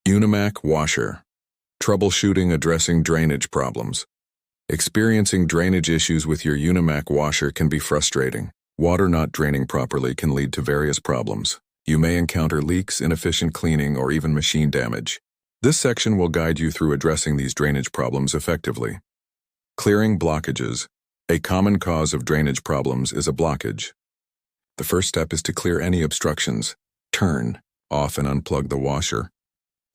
Unimac washer. Troubleshooting addressing drainage problems. Experiencing drainage issues with your Unimac washer can be frustrating. Water not draining properly can lead to various problems. You may encounter leaks, inefficient cleaning, or even machine damage. This section will guide you through addressing these drainage problems effectively. Clearing blockages. A common cause of drainage problems is a blockage. The first step is to clear any obstructions. Turn off and unplug the washer.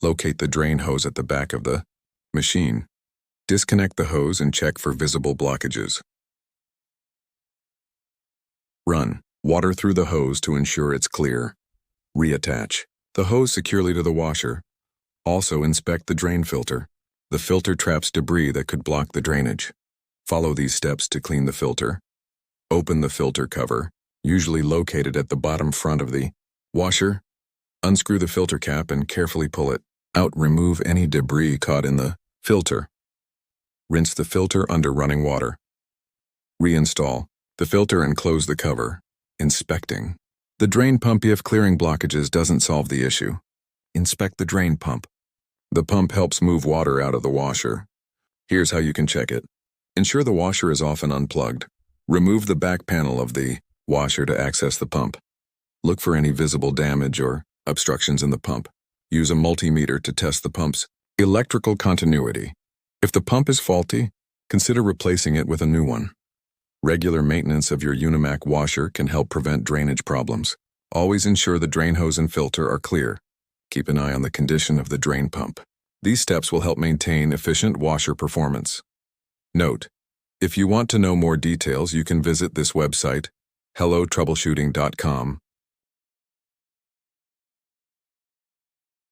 Locate the drain hose at the back of the machine. Disconnect the hose and check for visible blockages. Run water through the hose to ensure it's clear. Reattach the hose securely to the washer. Also inspect the drain filter. The filter traps debris that could block the drainage. Follow these steps to clean the filter. Open the filter cover, usually located at the bottom front of the washer. Unscrew the filter cap and carefully pull it out. Remove any debris caught in the filter. Rinse the filter under running water. Reinstall the filter and close the cover. Inspecting the drain pump. If clearing blockages doesn't solve the issue, inspect the drain pump. The pump helps move water out of the washer. Here's how you can check it. Ensure the washer is off and unplugged. Remove the back panel of the washer to access the pump. Look for any visible damage or obstructions in the pump. Use a multimeter to test the pump's electrical continuity. If the pump is faulty, consider replacing it with a new one. Regular maintenance of your Unimac washer can help prevent drainage problems. Always ensure the drain hose and filter are clear. Keep an eye on the condition of the drain pump. These steps will help maintain efficient washer performance. Note: if you want to know more details, you can visit this website, hellotroubleshooting.com.